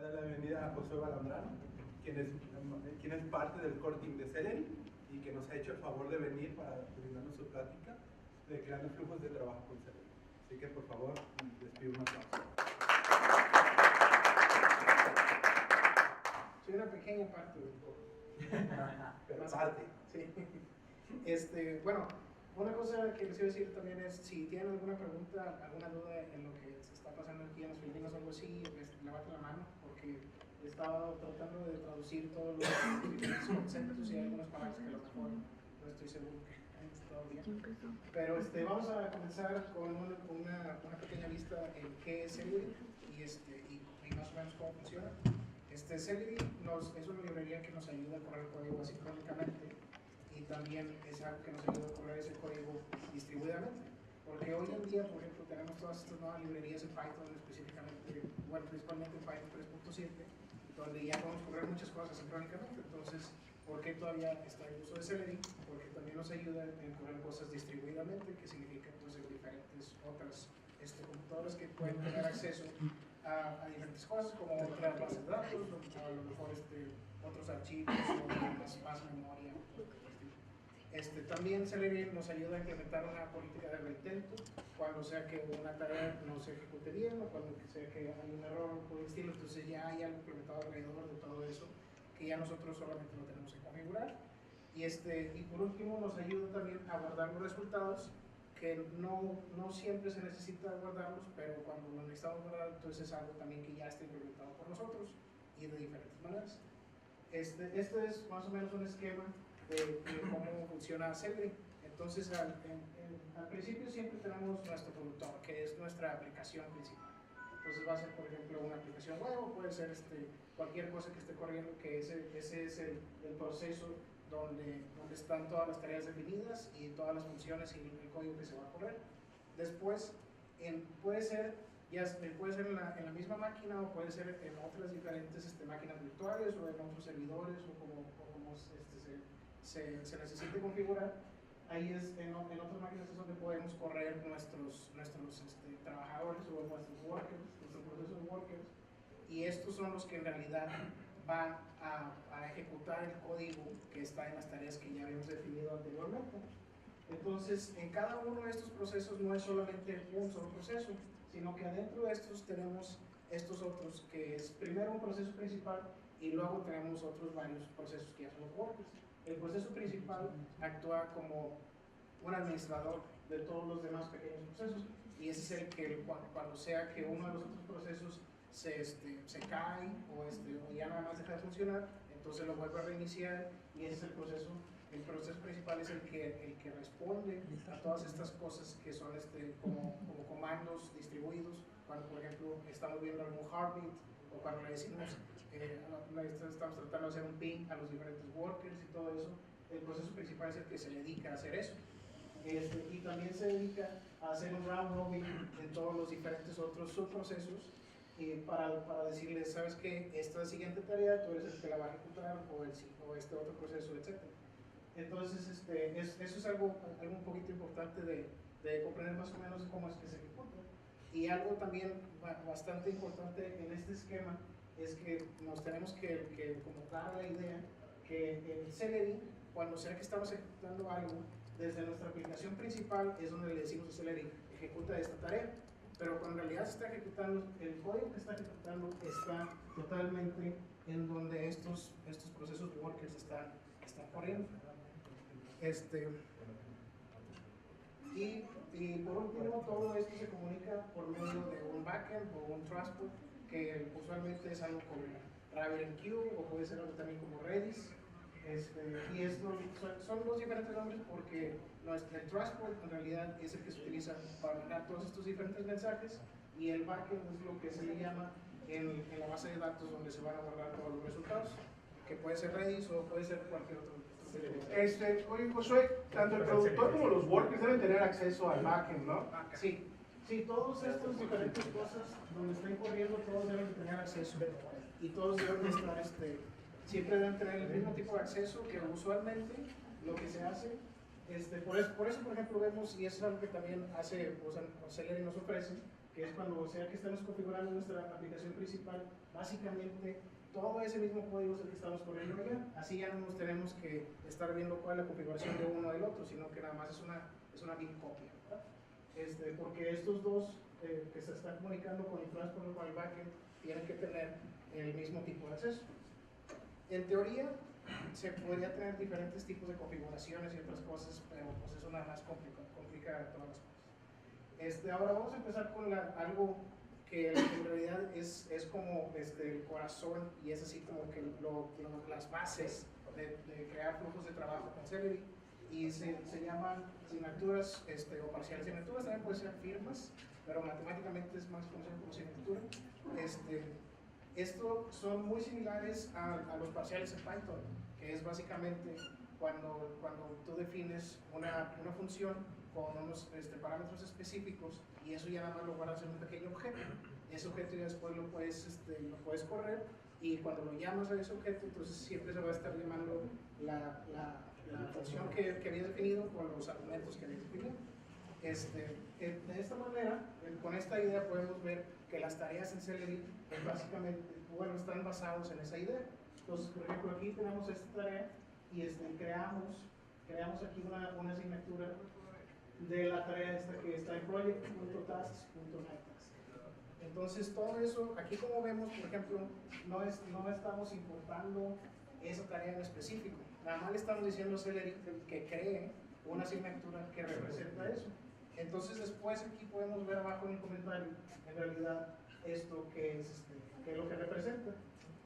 dar la bienvenida a José Balambrano, quien es parte del core team de Celery y que nos ha hecho el favor de venir para brindarnos su plática de creando flujos de trabajo con Celery. Así que, por favor, les pido un aplauso. Soy una pequeña parte del core. Pero parte. Sí. Bueno, una cosa que les iba a decir también es, si tienen alguna pregunta, alguna duda en lo que se está pasando aquí en las Filipinas o algo así, levante la mano, porque he estado tratando de traducir todos los diferentes conceptos y hay algunas palabras que a lo mejor no estoy seguro que todavía. Pero vamos a comenzar con una pequeña vista en qué es Celery y más o menos cómo funciona. Celery es una librería que nos ayuda a correr el código asincrónicamente y también es algo que nos ayuda a correr ese código distribuidamente. Porque hoy en día, por ejemplo, tenemos todas estas nuevas librerías en Python, específicamente, bueno, principalmente en Python 3.7, donde ya podemos correr muchas cosas sincrónicamente. Entonces, ¿por qué todavía está el uso de Celery? Porque también nos ayuda en correr cosas distribuidamente, que significa entonces diferentes otras computadoras que pueden tener acceso a diferentes cosas, como otras bases de datos, o a lo mejor otros archivos, o más memoria. También Celery nos ayuda a implementar una política de reintento cuando sea que una tarea no se ejecute bien o cuando sea que hay un error por el estilo. Entonces ya hay algo implementado alrededor de todo eso que ya nosotros solamente lo tenemos que configurar. Y por último nos ayuda también a guardar los resultados, que no siempre se necesita guardarlos, pero cuando lo necesitamos guardar, entonces es algo también que ya está implementado por nosotros y de diferentes maneras. Este es más o menos un esquema de cómo funciona Celery. Entonces, al principio siempre tenemos nuestro productor, que es nuestra aplicación principal. Entonces va a ser, por ejemplo, una aplicación web o puede ser cualquier cosa que esté corriendo, que ese es el proceso donde están todas las tareas definidas y todas las funciones y el código que se va a correr. Después, puede ser en la misma máquina o puede ser en otras diferentes máquinas virtuales o en otros servidores o como se necesite configurar. Ahí en otras máquinas es donde podemos correr nuestros trabajadores o nuestros workers, nuestros procesos workers, y estos son los que en realidad van a ejecutar el código que está en las tareas que ya habíamos definido anteriormente. Entonces, en cada uno de estos procesos no es solamente un solo proceso, sino que adentro de estos tenemos estos otros, que es primero un proceso principal y luego tenemos otros varios procesos que ya son los workers. El proceso principal actúa como un administrador de todos los demás pequeños procesos y ese es el que cuando sea que uno de los otros procesos se cae o ya nada más deja de funcionar, entonces lo vuelve a reiniciar y ese es el proceso. El proceso principal es el que responde a todas estas cosas que son como comandos distribuidos, cuando por ejemplo estamos viendo algún heartbeat o cuando le decimos estamos tratando de hacer un ping a los diferentes workers y todo eso. El proceso principal es el que se dedica a hacer eso. Y también se dedica a hacer un round robin en todos los diferentes otros subprocesos para decirles, sabes que esta siguiente tarea tú eres el que la va a ejecutar o este otro proceso, etc. Entonces eso es algo un poquito importante de comprender más o menos cómo es que se ejecuta. Y algo también bastante importante en este esquema es que nos tenemos que como dar la idea que en Celery, cuando sea que estamos ejecutando algo, desde nuestra aplicación principal es donde le decimos a Celery, ejecuta esta tarea, pero cuando en realidad se está ejecutando, el código que está ejecutando está totalmente en donde estos procesos workers están corriendo. Y por último, todo esto se comunica por medio de un backend o un transport, que usualmente es algo como RabbitMQ o puede ser algo también como Redis. Y son los diferentes nombres porque el transport en realidad es el que se utiliza para mandar todos estos diferentes mensajes y el backend es lo que se le llama en la base de datos donde se van a guardar todos los resultados, que puede ser Redis o puede ser cualquier otro. Oye, Josué, tanto el productor como los workers deben tener acceso al backend, ¿no? Sí, todos estos diferentes cosas donde estén corriendo, todos deben tener acceso y todos deben estar, siempre deben tener el mismo tipo de acceso, que usualmente lo que se hace, por eso por ejemplo vemos, y eso es algo que también hace, Celery nos ofrece, que es cuando sea que estemos configurando nuestra aplicación principal, básicamente todo ese mismo código es el que estamos corriendo allá. Así ya no nos tenemos que estar viendo cuál es la configuración de uno o del otro, sino que nada más es una vil copia, ¿verdad? Porque estos dos que se están comunicando con el transport con el backend tienen que tener el mismo tipo de acceso. En teoría, se podría tener diferentes tipos de configuraciones y otras cosas, pero pues eso nada más complica todas las cosas. Ahora vamos a empezar con algo que en realidad es como el corazón y es así como que las bases de crear flujos de trabajo con Celery, y se llaman signaturas o parciales. Signaturas también pueden ser firmas, pero matemáticamente es más conocido como signatura. Estos son muy similares a los parciales en Python, que es básicamente cuando tú defines una función con unos parámetros específicos, y eso ya nada más lo guardas en un pequeño objeto. Ese objeto ya después lo puedes correr, y cuando lo llamas a ese objeto, entonces siempre se va a estar llamando la función que había definido con los argumentos que había definido. De esta manera, con esta idea podemos ver que las tareas en Celery básicamente, están basados en esa idea. Entonces, por ejemplo, aquí tenemos esta tarea y creamos aquí una asignatura de la tarea esta que está en project.tasks.nettask. Entonces, todo eso, aquí como vemos, por ejemplo, no estamos importando esa tarea en específico. Nada más le estamos diciendo a Celery que cree una asignatura que representa eso. Entonces, después aquí podemos ver abajo en el comentario, en realidad, esto que es lo que representa.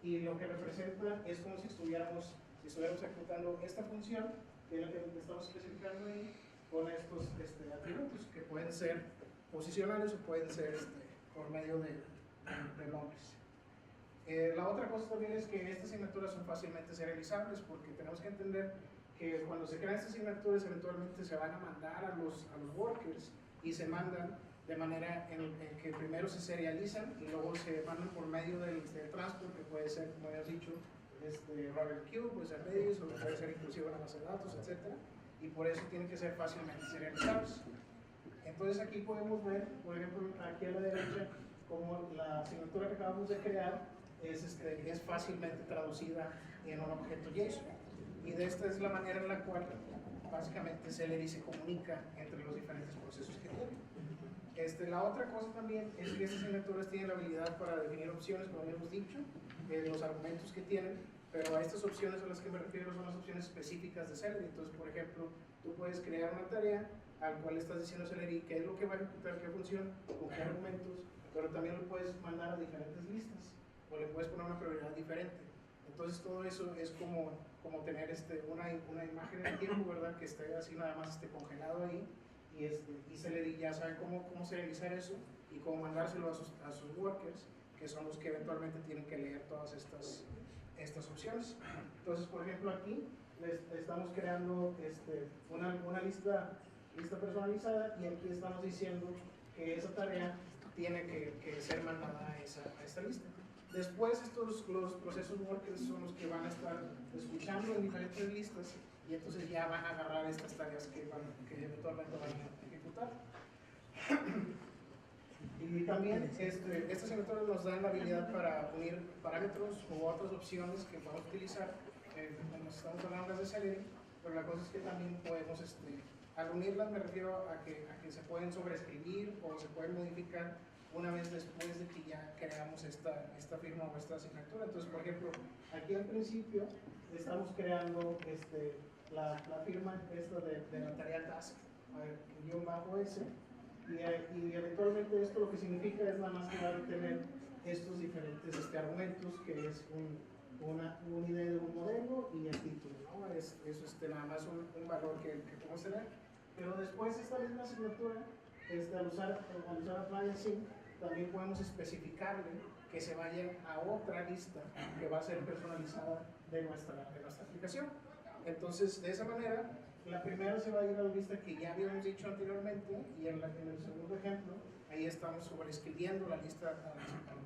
Y lo que representa es como si estuviéramos ejecutando esta función, que es la que estamos especificando ahí, con estos atributos, que pueden ser posicionales o pueden ser por medio de nombres. La otra cosa también es que estas asignaturas son fácilmente serializables, porque tenemos que entender que cuando se crean estas asignaturas eventualmente se van a mandar a los workers, y se mandan de manera en que primero se serializan y luego se mandan por medio del transport, que puede ser, como habías dicho, RabbitMQ, puede ser Redis, o puede ser inclusive una base de datos, etc. Y por eso tienen que ser fácilmente serializables. Entonces aquí podemos ver, por ejemplo, aquí a la derecha, como la asignatura que acabamos de crear es fácilmente traducida en un objeto JSON. Y de esta es la manera en la cual básicamente Celery se comunica entre los diferentes procesos que tiene. La otra cosa también es que estas asignaturas tienen la habilidad para definir opciones, como habíamos dicho, los argumentos que tienen, pero a estas opciones a las que me refiero son las opciones específicas de Celery. Entonces, por ejemplo, tú puedes crear una tarea al cual le estás diciendo a Celery qué es lo que va a ejecutar, qué función, con qué argumentos, pero también lo puedes mandar a diferentes listas, o le puedes poner una prioridad diferente. Entonces, todo eso es como tener una imagen en tiempo, ¿verdad? Que esté así nada más congelado ahí, y Celery ya sabe cómo serializar eso y cómo mandárselo a sus workers, que son los que eventualmente tienen que leer todas estas opciones. Entonces, por ejemplo, aquí estamos creando una lista personalizada, y aquí estamos diciendo que esa tarea tiene que ser mandada a esta lista. Después los procesos workers son los que van a estar escuchando en diferentes listas, y entonces ya van a agarrar estas tareas que eventualmente van a ejecutar. Y también estas asignaturas nos dan la habilidad para unir parámetros u otras opciones que podemos utilizar. Como estamos hablando de Celery, pero la cosa es que también podemos, al unirlas me refiero a que se pueden sobreescribir o se pueden modificar una vez después de que ya creamos esta firma o esta asignatura. Entonces, por ejemplo, aquí al principio estamos creando la firma de la tarea task, _s, y eventualmente esto lo que significa es nada más que va a tener estos diferentes argumentos, que es un ID de un modelo y el título, ¿no? Eso es nada más un valor que podemos tener. Pero después esta misma asignatura, al usar apply async, también podemos especificarle que se vaya a otra lista que va a ser personalizada de nuestra aplicación. Entonces, de esa manera, la primera se va a ir a la lista que ya habíamos dicho anteriormente, y en el segundo ejemplo, ahí estamos sobreescribiendo la lista a la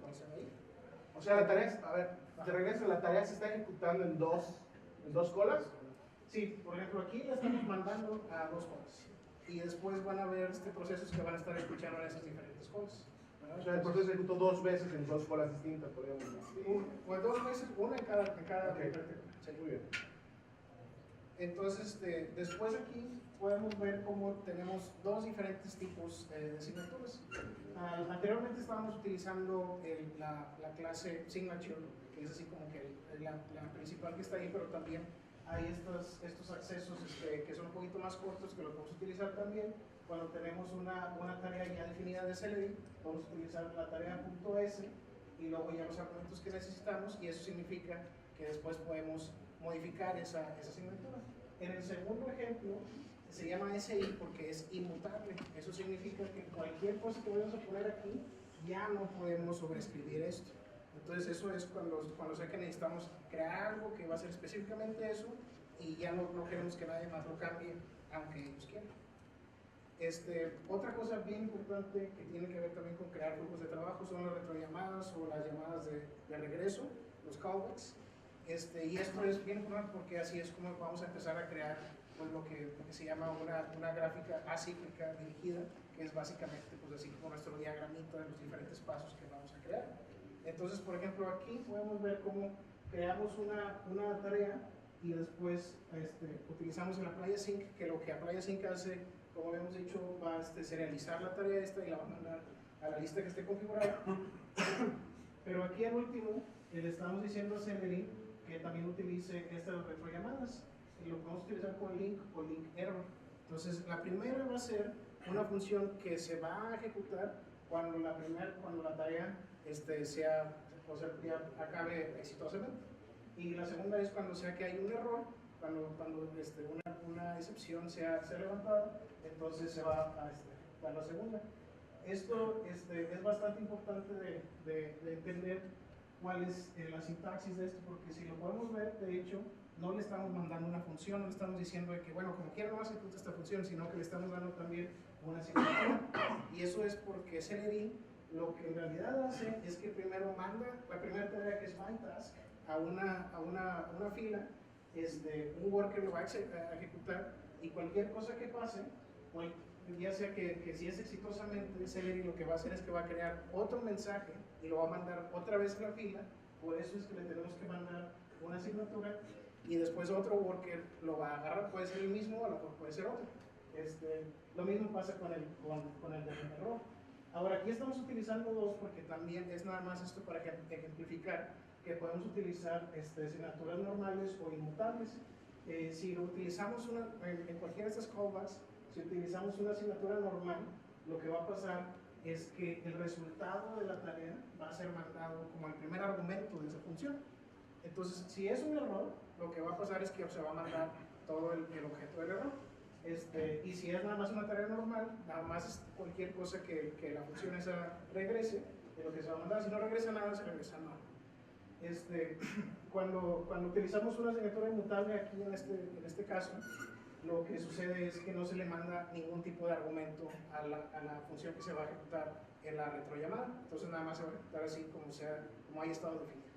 cual se va a ir. O sea, la tarea, a ver, de regreso, la tarea se está ejecutando en dos colas. Sí, por ejemplo, aquí la estamos mandando a 2 colas, y después van a haber procesos que van a estar escuchando en esas diferentes colas. O sea, el proceso se ejecutó 2 veces en 2 colas distintas, podríamos decir. Pues 2 veces, una en cada Ok. sí. Muy bien. Entonces, después aquí podemos ver cómo tenemos 2 diferentes tipos de asignaturas. Anteriormente estábamos utilizando la clase Signature, que es así como que la principal que está ahí, pero también hay estos accesos que son un poquito más cortos que los podemos utilizar también. Cuando tenemos una tarea ya definida de Celery, vamos a utilizar la tarea .s y luego ya los argumentos que necesitamos, y eso significa que después podemos modificar esa asignatura. En el segundo ejemplo se llama SI porque es inmutable. Eso significa que cualquier cosa que vayamos a poner aquí ya no podemos sobreescribir esto. Entonces eso es cuando sé que necesitamos crear algo que va a ser específicamente eso y ya no queremos que nadie más lo cambie aunque ellos quieran. Otra cosa bien importante que tiene que ver también con crear grupos de trabajo son las retrollamadas o las llamadas de regreso, los callbacks. Y esto es bien importante porque así es como vamos a empezar a crear pues, lo que se llama una gráfica acíclica dirigida, que es básicamente pues, así como nuestro diagramita de los diferentes pasos que vamos a crear. Entonces, por ejemplo, aquí podemos ver cómo creamos una tarea y después utilizamos el apply async, que lo que apply async hace, como habíamos dicho, va a serializar la tarea esta y la va a mandar a la lista que esté configurada. Pero aquí al último le estamos diciendo a Celery que también utilice estas retrollamadas y lo podemos utilizar con link o link error. Entonces la primera va a ser una función que se va a ejecutar cuando la tarea ya acabe exitosamente, y la segunda es cuando sea que hay un error, cuando una excepción sea levantada, entonces se va a ejecutar la segunda. Esto es bastante importante de entender cuál es la sintaxis de esto, porque si lo podemos ver, de hecho, no le estamos mandando una función, no le estamos diciendo de que, bueno, como quiera no ejecuta esta función, sino que le estamos dando también una asignatura. Y eso es porque Celery lo que en realidad hace es que primero manda la primera tarea, que es myTask, a una fila, un worker lo va a ejecutar, y cualquier cosa que pase, ya sea que si es exitosamente, Celery lo que va a hacer es que va a crear otro mensaje y lo va a mandar otra vez a la fila. Por eso es que le tenemos que mandar una asignatura y después otro worker lo va a agarrar, puede ser el mismo o a lo mejor puede ser otro. Lo mismo pasa con el del error. Ahora aquí estamos utilizando 2 porque también es nada más esto para ejemplificar que podemos utilizar asignaturas normales o inmutables. Si lo utilizamos en cualquiera de estas callbacks, si utilizamos una asignatura normal, lo que va a pasar es que el resultado de la tarea va a ser mandado como el primer argumento de esa función. Entonces, si es un error, lo que va a pasar es que se va a mandar todo el objeto del error. Y si es nada más una tarea normal, nada más es cualquier cosa que la función esa regrese, de lo que se va a mandar. Si no regresa nada, se regresa nada. Cuando utilizamos una asignatura inmutable aquí en este caso, lo que sucede es que no se le manda ningún tipo de argumento a la función que se va a ejecutar en la retrollamada. Entonces nada más se va a ejecutar así como haya estado definido.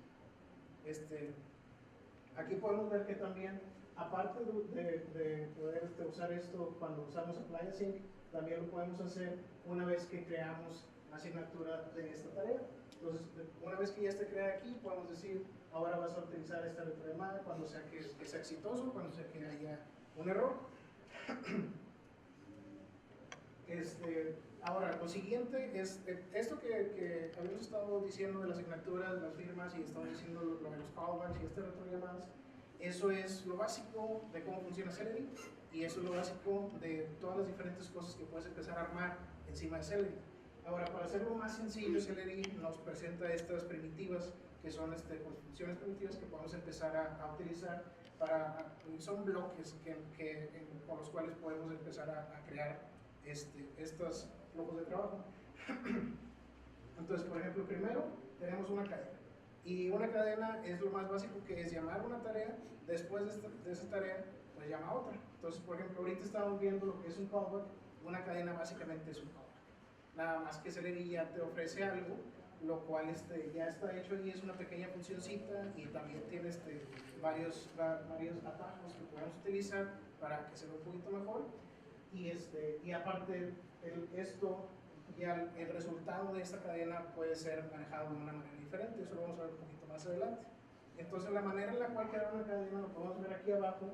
Aquí podemos ver que también, aparte de poder usar esto cuando usamos apply async, también lo podemos hacer una vez que creamos la asignatura de esta tarea. Entonces, una vez que ya esté creada aquí, podemos decir, ahora vas a utilizar esta retrollamada cuando sea que sea exitoso, cuando sea que haya un error. Ahora, lo siguiente es esto que habíamos estado diciendo de las asignaturas, las firmas, y estamos diciendo lo de los callbacks y estas retrollamadas. Eso es lo básico de cómo funciona Celery, y eso es lo básico de todas las diferentes cosas que puedes empezar a armar encima de Celery. Ahora, para hacerlo más sencillo, Celery nos presenta estas primitivas, que son funciones primitivas que podemos empezar a utilizar son bloques con los cuales podemos empezar a crear estos flujos de trabajo. Entonces, por ejemplo, primero tenemos una cadena. Y una cadena es lo más básico, que es llamar una tarea, después de esa tarea, pues llama a otra. Entonces, por ejemplo, ahorita estamos viendo lo que es un callback. Una cadena básicamente es un callback. Nada más que Celery ya te ofrece algo, lo cual ya está hecho y es una pequeña funcioncita, y también tiene varios atajos que podemos utilizar para que se vea un poquito mejor. Y aparte, esto ya el resultado de esta cadena puede ser manejado de una manera diferente. Eso lo vamos a ver un poquito más adelante. Entonces, la manera en la cual crear una cadena, lo podemos ver aquí abajo,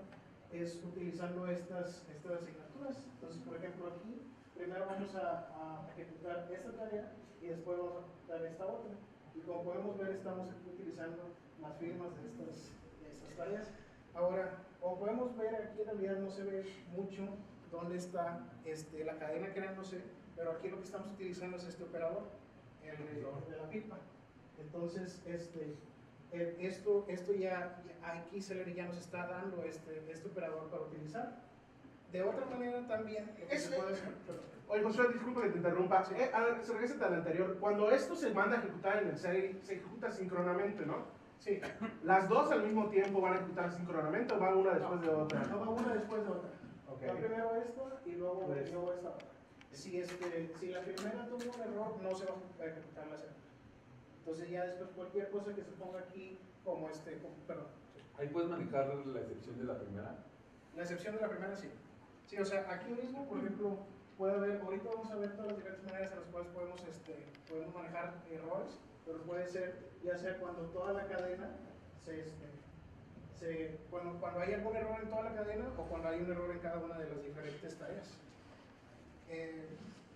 es utilizando estas asignaturas. Entonces, por ejemplo, aquí primero vamos a ejecutar esta tarea y después vamos a ejecutar esta otra. Y como podemos ver, estamos aquí utilizando las firmas de estas tareas. Ahora, como podemos ver, aquí en realidad no se ve mucho dónde está la cadena creándose, pero aquí lo que estamos utilizando es este operador, el de la pipa. Entonces, esto ya aquí Celery ya nos está dando este operador para utilizar. De otra manera también, lo que se puede hacer, Oye, Josué, disculpa que te interrumpa. A ver, regrésate al anterior. Cuando esto se manda a ejecutar en el Celery, se ejecuta síncronamente, ¿no? sí, ¿Las dos al mismo tiempo van a ejecutar síncronamente o van una después de otra? no va una después de otra. Ok. Va primero esta y luego, Pues. luego esta otra. Si la primera tuvo un error, no se va a ejecutar la segunda. Entonces ya después cualquier cosa que se ponga aquí, perdón. Ahí puedes manejar la excepción de la primera. La excepción de la primera sí. Sí, o sea, aquí mismo, por ejemplo, puede haber, ahorita vamos a ver todas las diferentes maneras en las cuales podemos manejar errores, pero puede ser, ya sea cuando toda la cadena cuando hay algún error en toda la cadena o cuando hay un error en cada una de las diferentes tareas.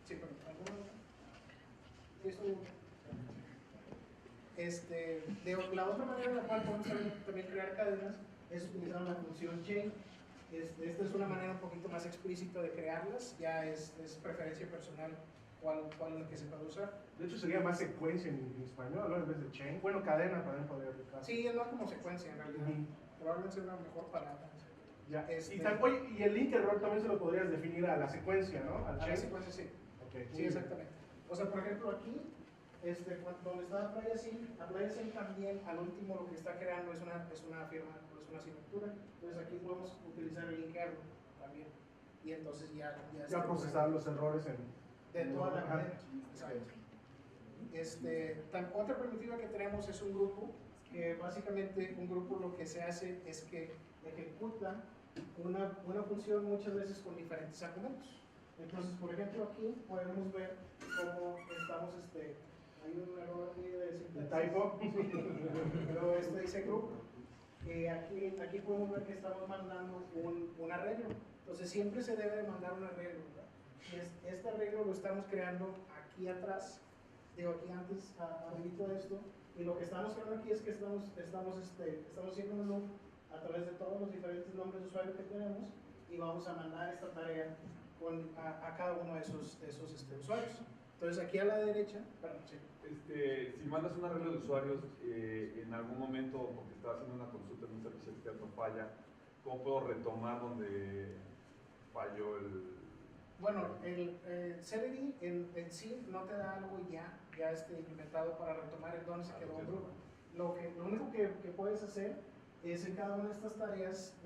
Sí, pero ¿alguna otra? La otra manera en la cual podemos también crear cadenas es utilizando la función chain. Esta es una manera un poquito más explícita de crearlas, ya es preferencia personal cuál es la que se puede usar. De hecho, sería más secuencia en español, ¿no? En vez de chain. Bueno, cadena también podría aplicar. Sí, es más como secuencia en realidad. Probablemente sea una mejor palabra. Ya. Oye, y el link error también se lo podrías definir a la secuencia, ¿no? Al A la chain. secuencia sí. Okay. Sí, exactamente. O sea, por ejemplo, aquí, donde está Playa Sim también al último lo que está creando es una firma, es una asignatura. Entonces aquí podemos utilizar el link error también. Y entonces ya procesar los errores de toda la cadena. Exacto. Otra primitiva que tenemos es un grupo, que básicamente un grupo lo que se hace es que ejecuta una función muchas veces con diferentes argumentos. Entonces, por ejemplo, aquí podemos ver cómo estamos, hay un error aquí de sintaxis. typo. Pero dice group. Aquí podemos ver que estamos mandando un arreglo. Entonces, siempre se debe de mandar un arreglo, ¿verdad? Y este arreglo lo estamos creando aquí atrás, aquí antes, arribito de esto. Y lo que estamos creando aquí es que estamos haciendo un loop a través de todos los diferentes nombres de usuario que tenemos y vamos a mandar esta tarea a cada uno de esos usuarios. Entonces aquí a la derecha, perdón, sí. Si mandas un arreglo de usuarios, en algún momento, porque estás haciendo una consulta en un servicio externo, falla, ¿cómo puedo retomar donde falló el...? Bueno, el Celery en sí no te da algo ya implementado para retomar en dónde se quedó un grupo. Lo único que puedes hacer es en cada una de estas tareas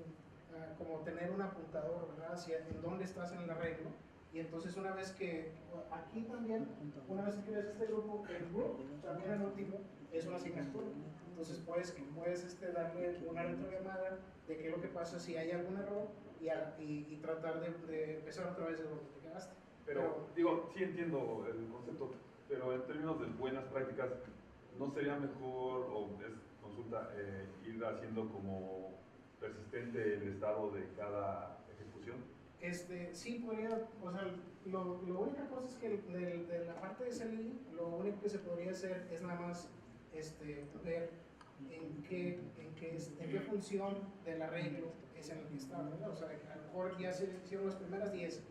como tener un apuntador, ¿verdad? Hacia en dónde estás en el arreglo. Y entonces una vez que, aquí también, una vez que creas este grupo, el grupo, también el último, es una asignatura. Entonces puedes darle una retrollamada de qué es lo que pasa si hay algún error y tratar de empezar otra vez de donde te quedaste. Pero digo, sí entiendo el concepto, pero en términos de buenas prácticas, ¿no sería mejor, o es consulta, ir haciendo como persistente el estado de cada ejecución? Sí podría, o sea, la única cosa es que de la parte de Celery, lo único que se podría hacer es nada más ver en qué función del arreglo es en el que está, ¿verdad? O sea, a lo mejor ya se hicieron las primeras 10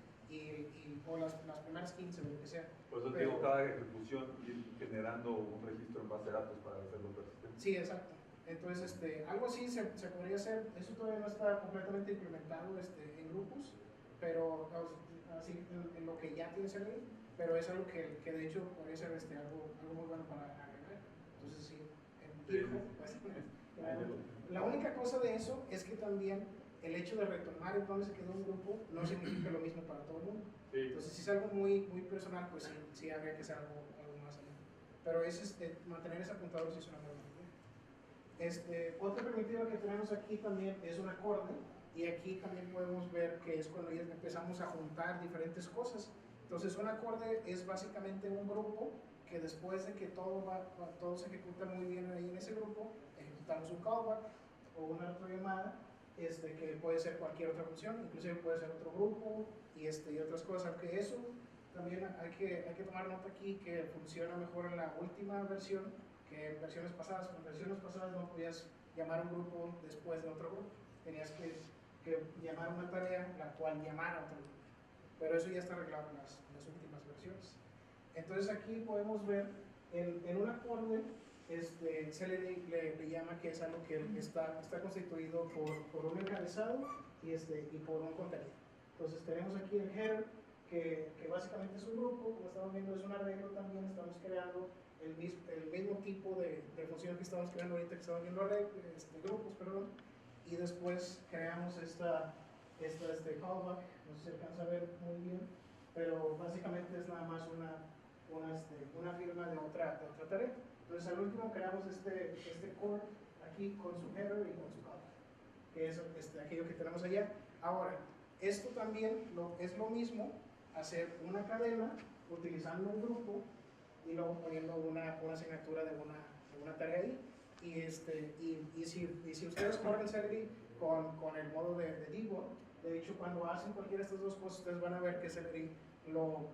o las primeras 15 o lo que sea. Por eso digo, cada ejecución ir generando un registro en base de datos para hacerlo persistente. Sí, exacto. Entonces, algo así se podría hacer. Eso todavía no está completamente implementado en grupos, pero así en lo que ya tiene Celery, pero es algo que de hecho podría ser algo muy bueno para agregar. Entonces, sí, en GitHub, pues, la única cosa de eso es que también el hecho de retomar en dónde se quedó un grupo no significa lo mismo para todo el mundo. Sí. Entonces, si es algo muy, muy personal, pues sí habría que hacer algo más allá. Pero mantener ese apuntador sí es una buena idea. Otra primitiva que tenemos aquí también es un acorde, y aquí también podemos ver que es cuando ya empezamos a juntar diferentes cosas. Entonces un acorde es básicamente un grupo que después de que todo se ejecuta muy bien ahí en ese grupo, ejecutamos un callback o una retrollamada, que puede ser cualquier otra función, inclusive puede ser otro grupo y otras cosas, aunque eso también hay que tomar nota aquí que funciona mejor en la última versión que en versiones pasadas. En versiones pasadas no podías llamar a un grupo después de otro grupo, tenías que llamar una tarea la cual llamara a otro grupo, pero eso ya está arreglado en las últimas versiones. Entonces aquí podemos ver en un acorde, se le llama que es algo que está constituido por un encabezado y por un contenido. Entonces tenemos aquí el header, que básicamente es un grupo, como estamos viendo es un arreglo también, estamos creando el mismo tipo de función que estamos creando ahorita, que estamos viendo grupos, perdón, y después creamos callback, no sé si se alcanza a ver muy bien, pero básicamente es nada más una firma de otra tarea. Entonces al último creamos este core aquí con su header y con su callback, que es aquello que tenemos allá. Ahora, esto también es lo mismo, hacer una cadena utilizando un grupo y luego poniendo una asignatura de una tarea ahí. Y si ustedes corren Celery con el modo de debug, de hecho cuando hacen cualquiera de estas dos cosas, ustedes van a ver que Celery lo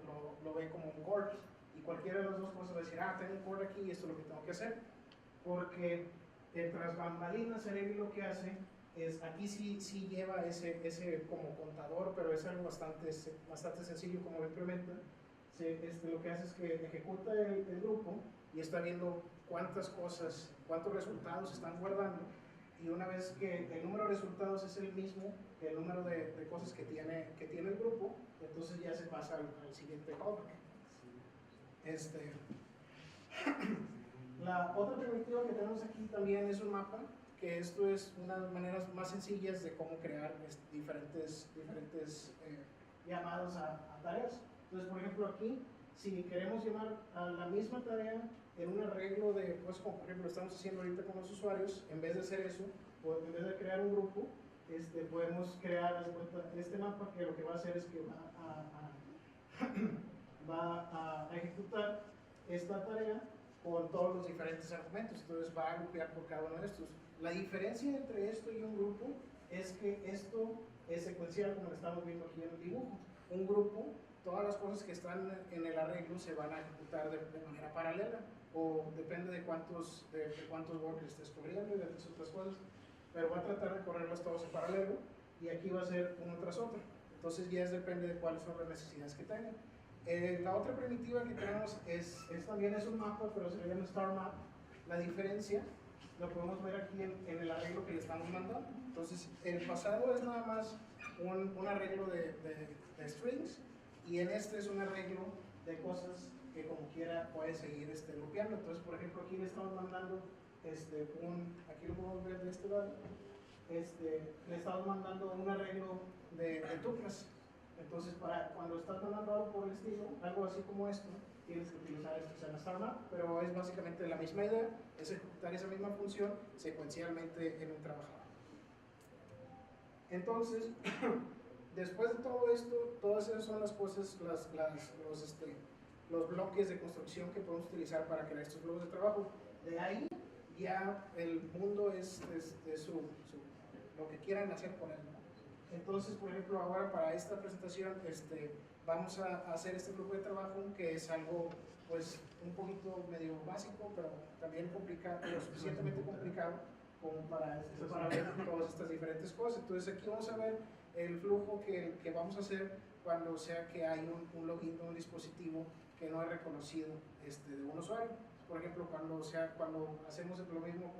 ve como un core, y cualquiera de las dos cosas va a decir, tengo un core aquí y esto es lo que tengo que hacer, porque tras bambalinas Celery lo que hace es, aquí sí lleva ese como contador, pero es algo bastante sencillo como lo implementa. Lo que hace es que ejecuta el grupo y está viendo cuántos resultados están guardando, y una vez que el número de resultados es el mismo que el número de cosas que tiene el grupo, entonces ya se pasa al siguiente callback. La otra primitiva que tenemos aquí también es un mapa, que esto es una de las maneras más sencillas de cómo crear diferentes llamados a tareas. Entonces, por ejemplo, aquí, si queremos llamar a la misma tarea en un arreglo pues como por ejemplo lo estamos haciendo ahorita con los usuarios, en vez de hacer eso, o en vez de crear un grupo, podemos crear este mapa, que lo que va a hacer es que va a ejecutar esta tarea con todos los diferentes argumentos. Entonces va a grupear por cada uno de estos. La diferencia entre esto y un grupo es que esto es secuencial, como lo estamos viendo aquí en el dibujo. Un grupo, todas las cosas que están en el arreglo se van a ejecutar de manera paralela, o depende de cuántos workers estés corriendo y de otras cosas, pero va a tratar de correrlas todos en paralelo, y aquí va a ser uno tras otro. Entonces ya depende de cuáles son las necesidades que tengan. La otra primitiva que tenemos también es un mapa, pero se le llama star map. La diferencia lo podemos ver aquí en el arreglo que le estamos mandando. Entonces el pasado es nada más un arreglo de strings, y en este es un arreglo de cosas que como quiera puede seguir grupeando. Entonces, por ejemplo, aquí le estamos mandando aquí lo podemos ver de este lado, le estamos mandando un arreglo de tuplas. Entonces, para cuando estás mandando algo por el estilo, algo así como esto, tienes que utilizar esto, se llama star map, pero es básicamente la misma idea, es ejecutar esa misma función secuencialmente en un trabajador. Entonces, después de todo esto, todas esas son las cosas, los bloques de construcción que podemos utilizar para crear estos flujos de trabajo. De ahí ya el mundo es lo que quieran hacer con él. Entonces, por ejemplo, ahora para esta presentación vamos a hacer este flujo de trabajo, que es algo pues un poquito medio básico, pero también complicado, lo suficientemente complicado como para ver todas estas diferentes cosas. Entonces aquí vamos a ver el flujo que vamos a hacer cuando sea que hay un login de un dispositivo que no es reconocido de un usuario. Por ejemplo, cuando hacemos lo mismo,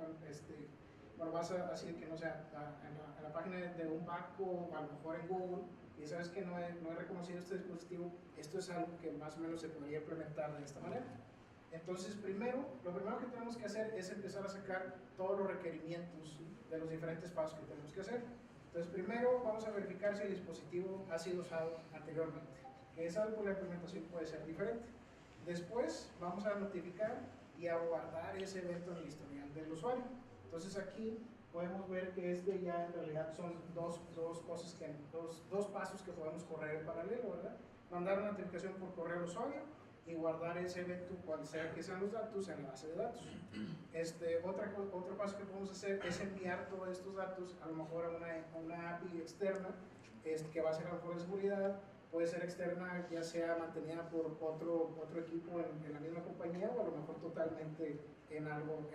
cuando vas a decir que no sea en la página de un banco, o a lo mejor en Google, y sabes que no he reconocido este dispositivo, esto es algo que más o menos se podría implementar de esta manera. Entonces, lo primero que tenemos que hacer es empezar a sacar todos los requerimientos de los diferentes pasos que tenemos que hacer. Entonces, primero vamos a verificar si el dispositivo ha sido usado anteriormente, que es algo que la implementación puede ser diferente. Después, vamos a notificar y a guardar ese evento en el historial del usuario. Entonces, aquí podemos ver que ya en realidad son dos pasos que podemos correr en paralelo, ¿verdad? mandar una notificación por correo al usuario y guardar ese evento, cual sea que sean los datos, en la base de datos. Otro paso que podemos hacer es enviar todos estos datos a lo mejor a una API externa, que va a ser a lo mejor de seguridad, puede ser externa, ya sea mantenida por otro equipo en la misma compañía, o a lo mejor totalmente en alguna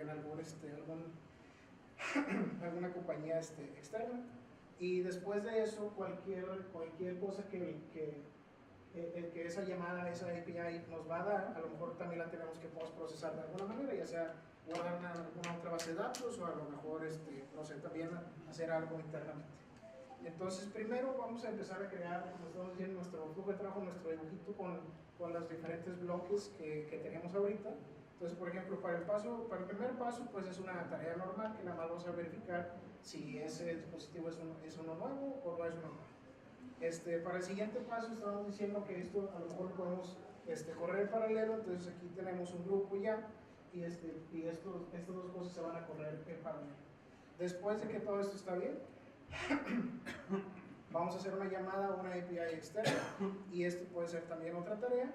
compañía externa. Y después de eso, cualquier cosa que esa llamada, esa API nos va a dar, a lo mejor también la tenemos que procesar de alguna manera, ya sea guardar en alguna otra base de datos, o a lo mejor no sé, también hacer algo internamente. Entonces, primero vamos a empezar a crear, como estamos diciendo, nuestro flujo de trabajo, nuestro dibujito con los diferentes bloques que tenemos ahorita. Entonces, por ejemplo, para el primer paso, pues es una tarea normal que nada más vamos a verificar si ese dispositivo es uno nuevo o no es uno nuevo. Para el siguiente paso, estamos diciendo que esto a lo mejor lo podemos correr en paralelo. Entonces, aquí tenemos un grupo ya, y estas dos cosas se van a correr en paralelo. Después de que todo esto está bien, vamos a hacer una llamada a una API externa, y esto puede ser también otra tarea.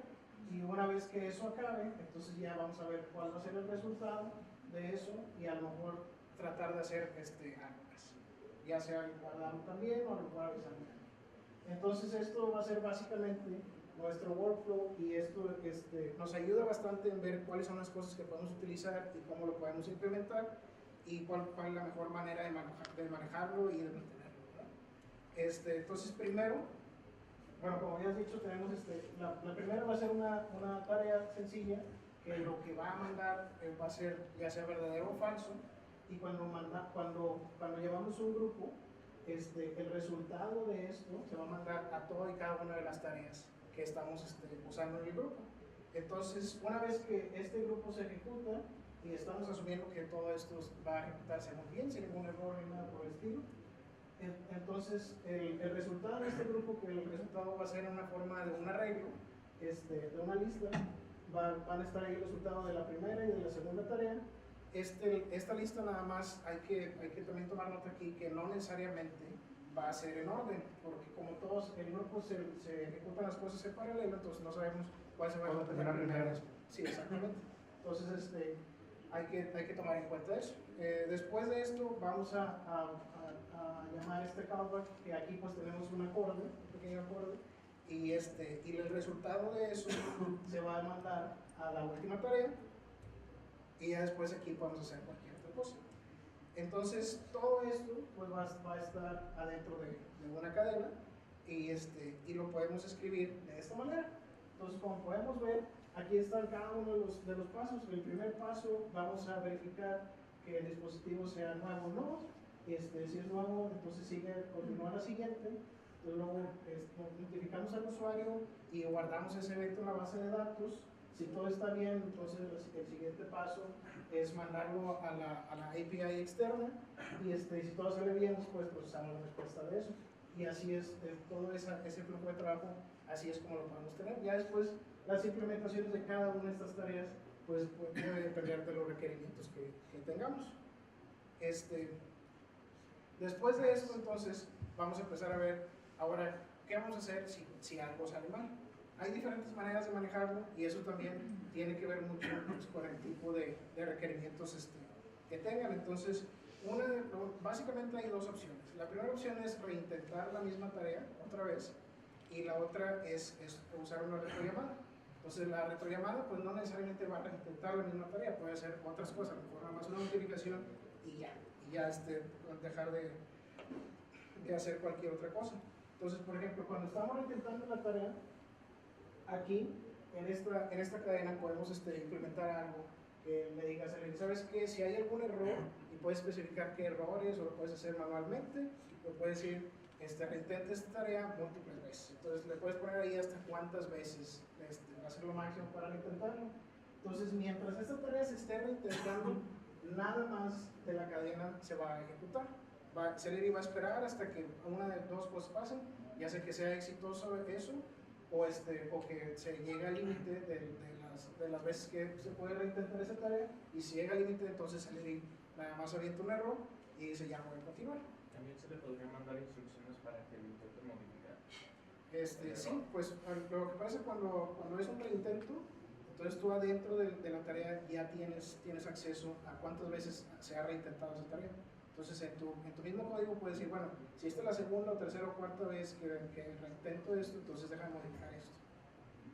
Y una vez que eso acabe, entonces ya vamos a ver cuál va a ser el resultado de eso, y a lo mejor tratar de hacer algo más, ya sea guardarlo también o a lo mejor avisarlo. Entonces esto va a ser básicamente nuestro workflow, y esto nos ayuda bastante en ver cuáles son las cosas que podemos utilizar y cómo lo podemos implementar, y cuál es la mejor manera de manejarlo y de mantenerlo, ¿verdad? Entonces primero, bueno, como ya has dicho, tenemos la primera va a ser una tarea sencilla, que lo que va a mandar va a ser ya sea verdadero o falso, y cuando llevamos un grupo, el resultado de esto se va a mandar a toda y cada una de las tareas que estamos usando en el grupo. Entonces, una vez que este grupo se ejecuta, y estamos asumiendo que todo esto va a ejecutarse muy bien, sin ningún error ni nada por el estilo, entonces el resultado de este grupo, que el resultado va a ser en una forma de un arreglo, de una lista, van a estar ahí el resultado de la primera y de la segunda tarea. Esta lista nada más hay que también tomar nota aquí, que no necesariamente va a ser en orden, porque como todos el grupo se ejecutan las cosas en paralelo, entonces no sabemos cuál se va a ejecutar primero. Sí, exactamente. Entonces hay que tomar en cuenta eso. Después de esto vamos a llamar callback, que aquí pues tenemos un pequeño acorde, y el resultado de eso se va a mandar a la última tarea, y ya después aquí podemos hacer cualquier otra cosa. Entonces todo esto pues va a estar adentro de una cadena, y lo podemos escribir de esta manera. Entonces, como podemos ver, aquí están cada uno de los pasos. El primer paso, vamos a verificar que el dispositivo sea nuevo o no. Si es nuevo, entonces continúa la siguiente. Entonces, luego notificamos al usuario y guardamos ese evento en la base de datos. Si todo está bien, entonces el siguiente paso es mandarlo a la API externa, y si todo sale bien, después procesamos la respuesta de eso. Y así es todo ese flujo de trabajo, así es como lo podemos tener. Ya después, las implementaciones de cada una de estas tareas pues debe depender de los requerimientos que tengamos. Después de esto, entonces, vamos a empezar a ver ahora qué vamos a hacer si algo sale mal. Hay diferentes maneras de manejarlo, y eso también tiene que ver mucho pues, con el tipo de requerimientos que tengan. Entonces, básicamente hay dos opciones. La primera opción es reintentar la misma tarea otra vez, y la otra es usar una retrollamada. Entonces, la retrollamada pues no necesariamente va a reintentar la misma tarea, puede hacer otras cosas, a lo mejor nada más una notificación y ya dejar de hacer cualquier otra cosa. Entonces, por ejemplo, cuando estamos reintentando la tarea, aquí en esta cadena podemos implementar algo que le digas a alguien, ¿sabes qué? Si hay algún error, y puedes especificar qué errores, o lo puedes hacer manualmente, o puedes decir, reintenta esta tarea múltiples veces. Entonces le puedes poner ahí hasta cuántas veces va a ser lo máximo para intentarlo. Entonces, mientras esta tarea se esté reintentando, nada más de la cadena se va a ejecutar. Celery va a esperar hasta que una de dos cosas pasen, ya sea que sea exitoso eso, o que se llegue al límite de las veces que se puede reintentar esa tarea, y si llega al límite, entonces Celery nada más avienta un error y dice ya voy a continuar. También se le podría mandar instrucciones para que lo intente modificar. Sí, pues lo que pasa cuando es un reintento, entonces tú adentro de la tarea ya tienes acceso a cuántas veces se ha reintentado esa tarea. Entonces en tu mismo código puedes decir, bueno, si esta es la segunda o tercera o cuarta vez que reintento esto, entonces déjame modificar esto.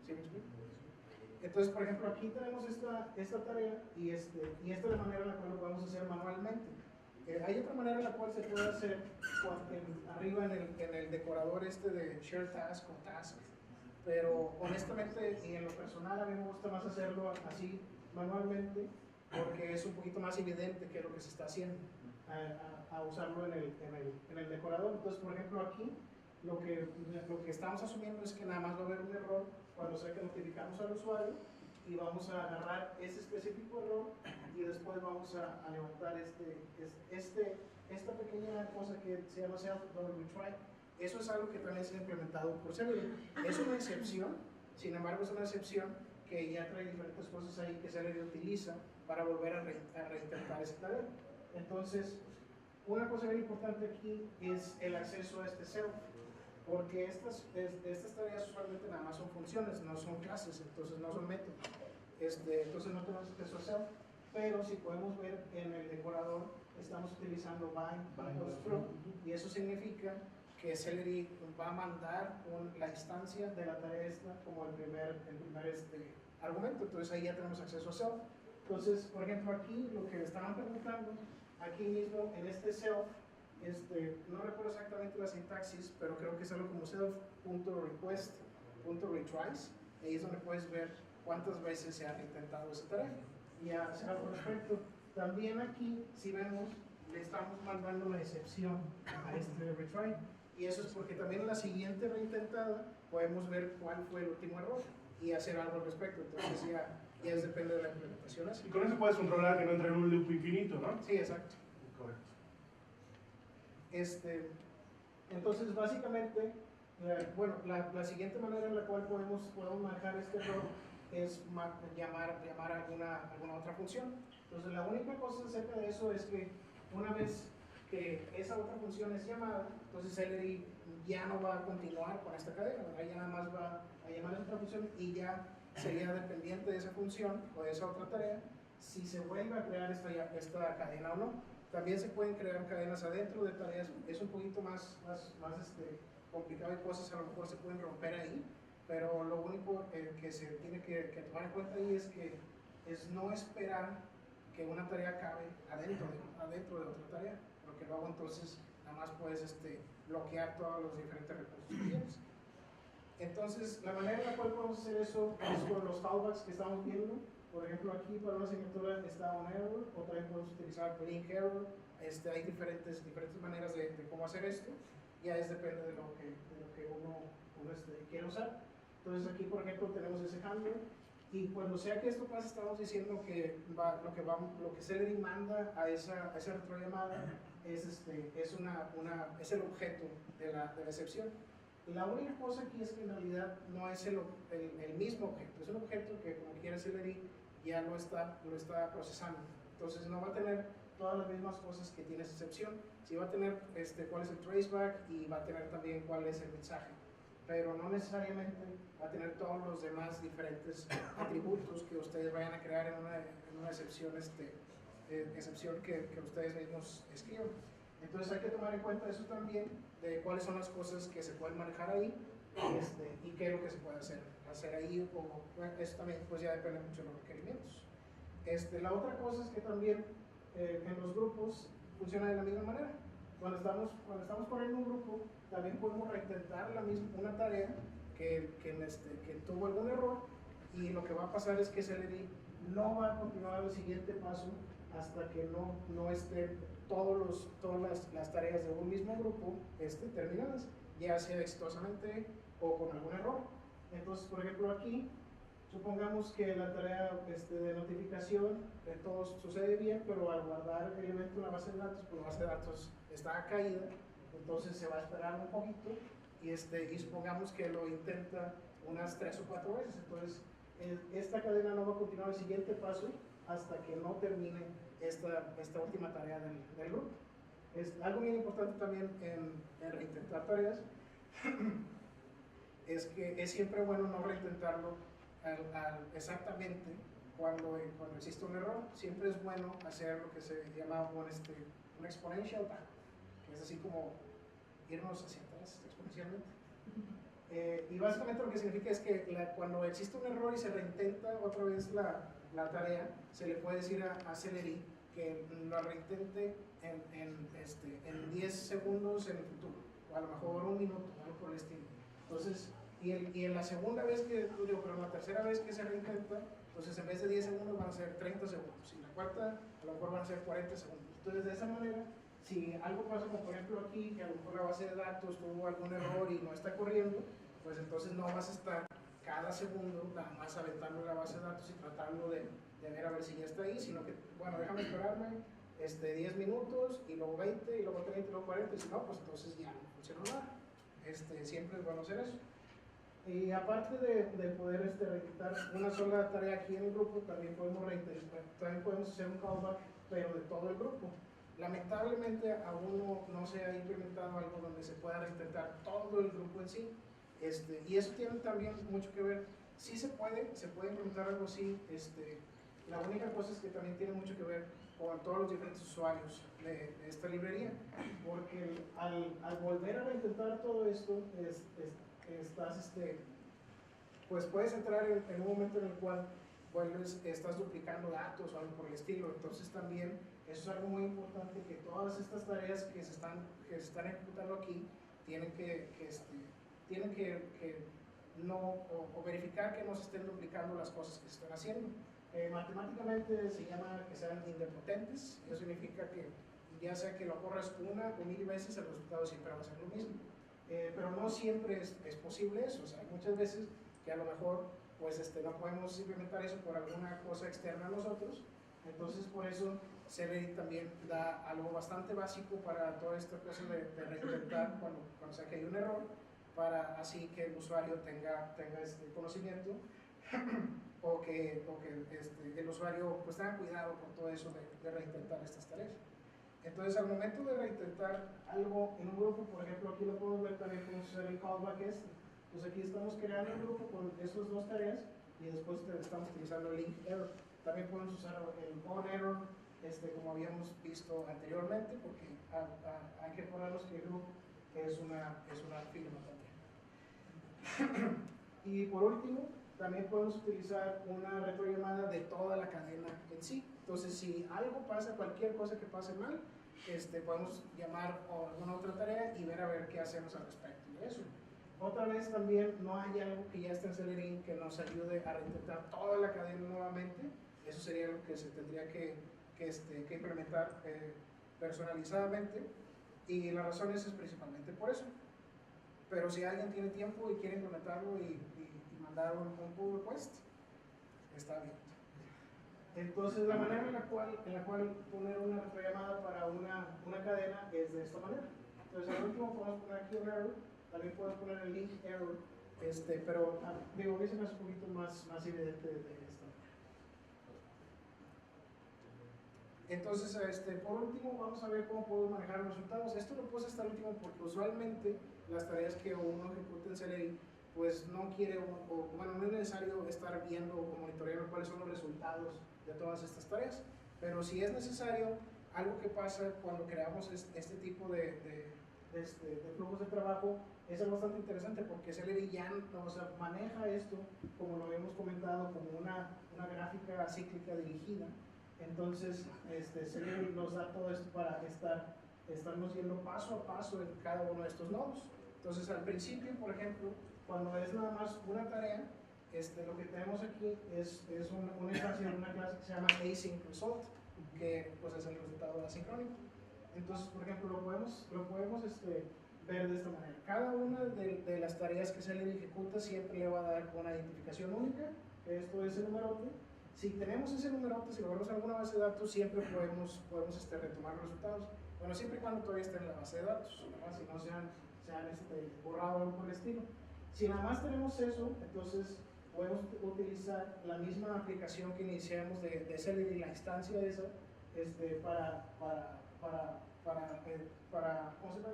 ¿Sí me explico? Entonces, por ejemplo, aquí tenemos esta tarea y esta es la manera en la cual lo podemos hacer manualmente. Hay otra manera en la cual se puede hacer arriba en el decorador de Share Task o Task, pero honestamente y en lo personal a mí me gusta más hacerlo así manualmente porque es un poquito más evidente que lo que se está haciendo a usarlo en el decorador. Entonces, por ejemplo, aquí lo que estamos asumiendo es que nada más va a haber un error cuando sea que notificamos al usuario y vamos a agarrar ese específico error y después vamos a levantar esta pequeña cosa que se llama self.retry. Eso es algo que también se ha implementado por Celery. Es una excepción, sin embargo es una excepción que ya trae diferentes cosas ahí que Celery utiliza para volver a reintentar esa tarea. Entonces, una cosa bien importante aquí es el acceso a este self, porque estas tareas usualmente nada más son funciones, no son clases, entonces no son métodos. Entonces no tenemos acceso a self, pero si podemos ver en el decorador estamos utilizando bind goes through, y eso significa que Celery va a mandar la instancia de la tarea esta como el primer argumento. Entonces ahí ya tenemos acceso a self. Entonces, por ejemplo, aquí lo que estaban preguntando, aquí mismo en este self, no recuerdo exactamente la sintaxis, pero creo que es algo como self.request.retries. Ahí es donde puedes ver cuántas veces se ha intentado esa tarea y hacer algo al respecto. También aquí, si vemos, le estamos mandando la excepción a este retry. Y eso es porque también en la siguiente reintentada podemos ver cuál fue el último error y hacer algo al respecto. Entonces ya depende de la implementación así. Y con eso puedes controlar que no entre en un loop infinito, ¿no? Sí, exacto. Correcto. Entonces, básicamente, la siguiente manera en la cual podemos manejar este error es llamar a alguna otra función. Entonces, la única cosa acerca de eso es que una vez que esa otra función es llamada, entonces Celery ya no va a continuar con esta cadena, ¿verdad? Ya nada más va a llamar a otra función y ya sería dependiente de esa función o de esa otra tarea si se vuelve a crear esta cadena o no. También se pueden crear cadenas adentro de tareas, es un poquito más complicado y cosas a lo mejor se pueden romper ahí, pero lo único que se tiene que tomar en cuenta ahí es que es no esperar que una tarea acabe adentro de otra tarea, porque luego entonces nada más puedes bloquear todos los diferentes recursos que tienes. Entonces, la manera en la cual podemos hacer eso es con los callbacks que estamos viendo. Por ejemplo, aquí para una asignatura está on error, o también podemos utilizar blink error. Hay diferentes maneras de cómo hacer esto. Ya depende de lo que uno quiere usar. Entonces aquí, por ejemplo, tenemos ese handler. Y cuando sea que esto pase, estamos diciendo que lo que Celery manda a esa retrollamada es el objeto de la excepción. La única cosa aquí es que en realidad no es el mismo objeto, es un objeto que como quiera Celery ya lo está procesando. Entonces no va a tener todas las mismas cosas que tiene esa excepción. Sí va a tener cuál es el traceback y va a tener también cuál es el mensaje, pero no necesariamente va a tener todos los demás diferentes atributos que ustedes vayan a crear en una excepción, excepción que ustedes mismos escriban. Entonces hay que tomar en cuenta eso también, de cuáles son las cosas que se pueden manejar ahí y qué es lo que se puede hacer ahí, eso también pues ya depende mucho de los requerimientos. La otra cosa es que también en los grupos funciona de la misma manera. Cuando estamos corriendo un grupo, también podemos reintentar una tarea que tuvo algún error, y lo que va a pasar es que Celery no va a continuar el siguiente paso hasta que no esté todas las tareas de un mismo grupo terminadas, ya sea exitosamente o con algún error. Entonces, por ejemplo, aquí, supongamos que la tarea de notificación todo sucede bien, pero al guardar el elemento en la base de datos, pues la base de datos está caída, entonces se va a esperar un poquito y supongamos que lo intenta unas 3 o 4 veces. Entonces, esta cadena no va a continuar el siguiente paso hasta que no termine esta última tarea del grupo. Es algo bien importante también en reintentar tareas es que es siempre bueno no reintentarlo exactamente cuando existe un error. Siempre es bueno hacer lo que se llama un exponential back, que es así como irnos hacia atrás exponencialmente. Y básicamente lo que significa es que cuando existe un error y se reintenta otra vez la tarea, se le puede decir a Celery que lo reintente en 10 segundos en el futuro, o a lo mejor un minuto, algo por el estilo. Entonces, y en la segunda vez pero en la tercera vez que se reintenta, entonces en vez de 10 segundos van a ser 30 segundos, y la cuarta a lo mejor van a ser 40 segundos. Entonces, de esa manera, si algo pasa, como por ejemplo aquí, que a lo mejor la base de datos tuvo algún error y no está corriendo, pues entonces no vas a estar cada segundo nada más aventando la base de datos y tratando de ver a ver si ya está ahí, sino que, bueno, déjame esperarme 10 minutos, y luego 20, y luego 30, y luego 40, y si no, pues entonces ya no funcionó nada. Siempre es bueno hacer eso. Y aparte de poder reintentar una sola tarea aquí en el grupo, también podemos hacer un callback, pero de todo el grupo. Lamentablemente aún no se ha implementado algo donde se pueda reintentar todo el grupo en sí, y eso tiene también mucho que ver. Sí se puede implementar algo así, la única cosa es que también tiene mucho que ver con todos los diferentes usuarios de esta librería, porque al volver a reintentar todo esto, pues puedes entrar en un momento en el cual estás duplicando datos o algo por el estilo. Entonces también eso es algo muy importante, que todas estas tareas que se están ejecutando aquí tienen que no, o verificar que no se estén duplicando las cosas que se están haciendo. Matemáticamente se llama que sean indepotentes. Eso significa que ya sea que lo corras una o 1000 veces, el resultado siempre va a ser lo mismo. Pero no siempre es posible eso. O sea, hay muchas veces que a lo mejor pues no podemos implementar eso por alguna cosa externa a nosotros. Entonces, por eso Celery también da algo bastante básico para toda esta cosa de reintentar cuando sea que hay un error, para así que el usuario tenga este conocimiento o que el usuario pues tenga cuidado con todo eso de reintentar estas tareas. Entonces, al momento de reintentar algo en un grupo, por ejemplo, aquí lo podemos ver también con el callback Pues aquí estamos creando un grupo con estas dos tareas y después estamos utilizando el link error. También podemos usar el on error, como habíamos visto anteriormente, porque hay que ponernos que el grupo es una firma también. Y por último, también podemos utilizar una retrollamada de toda la cadena en sí. Entonces, si algo pasa, cualquier cosa que pase mal, podemos llamar a alguna otra tarea y ver a ver qué hacemos al respecto de eso. Otra vez también no hay algo que ya esté en Celery que nos ayude a reintentar toda la cadena nuevamente. Eso sería lo que se tendría que implementar personalizadamente, y la razón es principalmente por eso. Pero si alguien tiene tiempo y quiere implementarlo y mandar un pull request, está bien. Entonces, la manera en la cual poner una retrollamada para una cadena es de esta manera. Entonces, al último podemos poner aquí un error, también podemos poner el link error, pero digo, a mí se me hace un poquito más evidente de esta manera. Entonces, por último, vamos a ver cómo puedo manejar los resultados. Esto lo puse hasta el último porque usualmente las tareas que uno ejecuta en Celery, pues no quiere, bueno, no es necesario estar viendo o monitoreando cuáles son los resultados de todas estas tareas, pero si es necesario, algo que pasa cuando creamos este tipo de flujos de trabajo es algo bastante interesante, porque Celery ya maneja esto, como lo hemos comentado, como una gráfica cíclica dirigida. Entonces, Celery nos da todo esto para estarnos yendo paso a paso en cada uno de estos nodos. Entonces, al principio, por ejemplo, cuando es nada más una tarea, lo que tenemos aquí es una clase que se llama async result, que pues es el resultado asincrónico. Entonces, por ejemplo, lo podemos ver de esta manera. Cada una de las tareas que Celery ejecuta siempre le va a dar una identificación única. Esto es el numerote. Si tenemos ese numerote, si lo vemos en alguna base de datos, siempre podemos retomar los resultados. Bueno, siempre y cuando todavía esté en la base de datos, ¿verdad? Si no se han borrado o algo por el estilo. Si nada más tenemos eso, entonces podemos utilizar la misma aplicación que iniciamos de Celery, la instancia esa, para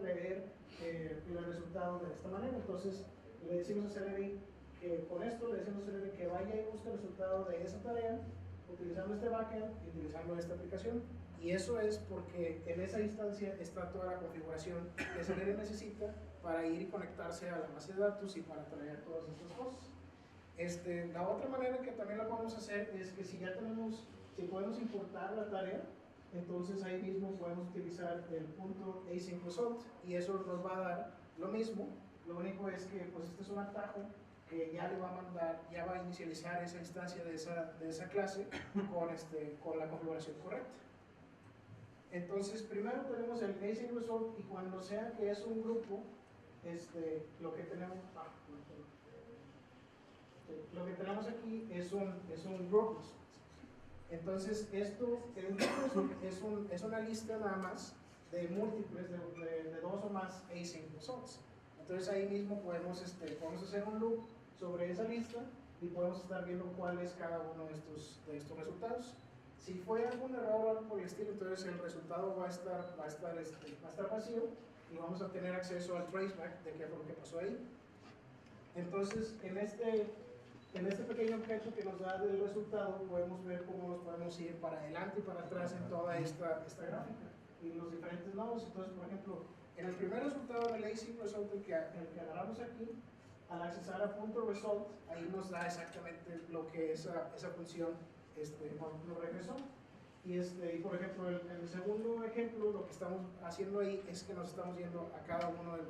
leer el resultado de esta manera. Entonces, le decimos a Celery que con esto le decimos a Celery que vaya y busque el resultado de esa tarea utilizando este backend y utilizando esta aplicación. Y eso es porque en esa instancia está toda la configuración que Celery necesita para ir y conectarse a la base de datos y para traer todas estas cosas. La otra manera que también la podemos hacer es que si ya tenemos, si podemos importar la tarea, entonces ahí mismo podemos utilizar el punto async result y eso nos va a dar lo mismo. Lo único es que pues este es un atajo que ya le va a mandar, ya va a inicializar esa instancia de esa clase con la configuración correcta. Entonces primero tenemos el async result y cuando sea que es un grupo, lo que tenemos aquí es un group result. Entonces esto es una lista nada más de múltiples, de dos o más async results. Entonces ahí mismo podemos hacer un loop sobre esa lista y podemos estar viendo cuál es cada uno de estos resultados. Si fue algún error o algo por el estilo, entonces el resultado va a estar vacío y vamos a tener acceso al traceback de qué fue lo que pasó ahí. Entonces en este pequeño objeto que nos da el resultado podemos ver cómo nos podemos ir para adelante y para atrás en toda esta gráfica y los diferentes nodos. Entonces, por ejemplo, en el primer resultado del async result, el que agarramos aquí, al accesar a punto result, ahí nos da exactamente lo que esa función nos regresó. Y por ejemplo, en el segundo ejemplo, lo que estamos haciendo ahí es que nos estamos yendo a cada uno de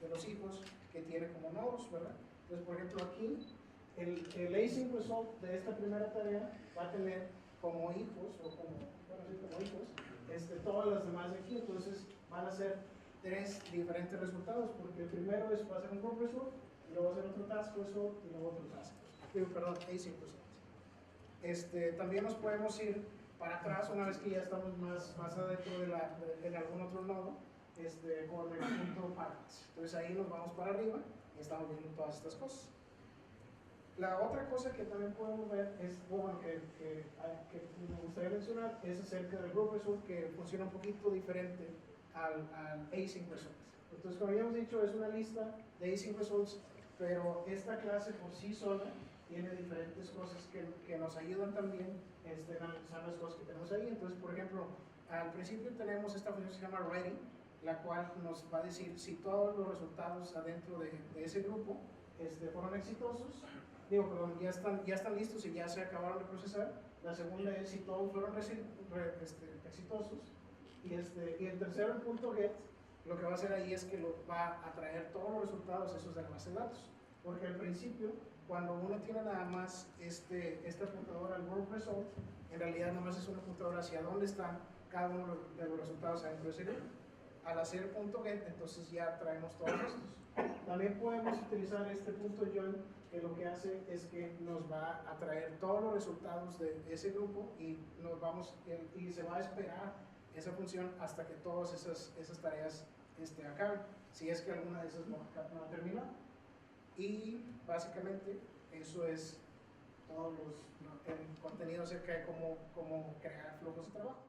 los hijos que tiene como nodos, ¿verdad? Entonces, por ejemplo, aquí, el async result de esta primera tarea va a tener como hijos, todas las demás de aquí. Entonces, van a ser tres diferentes resultados, porque el primero va a ser un group result, y luego va a ser otro task result, y luego otro task result. Perdón, async result. También nos podemos ir para atrás una vez que ya estamos más adentro de algún otro nodo, con el punto parts. Entonces ahí nos vamos para arriba y estamos viendo todas estas cosas. La otra cosa que también podemos ver es, que me gustaría mencionar, es acerca del group result, que funciona un poquito diferente al async result. Entonces, como habíamos dicho, es una lista de async results, pero esta clase por sí sola tiene diferentes cosas que nos ayudan también a analizar las cosas que tenemos ahí. Entonces, por ejemplo, al principio tenemos esta función que se llama ready, la cual nos va a decir si todos los resultados adentro de ese grupo fueron exitosos, ya están listos y ya se acabaron de procesar. La segunda es si todos fueron exitosos. Y el tercero, el punto get, lo que va a hacer ahí es que va a traer todos los resultados esos de la base de datos. Porque al principio, cuando uno tiene nada más esta apuntadora al group result, en realidad nomás es una apuntadora hacia dónde están cada uno de los resultados adentro de ese grupo. Al hacer el punto get, entonces ya traemos todos estos. También podemos utilizar este punto join, que lo que hace es que nos va a traer todos los resultados de ese grupo y se va a esperar esa función hasta que todas esas tareas acaben, si es que alguna de esas no ha terminado. Y básicamente eso es todo el contenido acerca de cómo crear flujos de trabajo.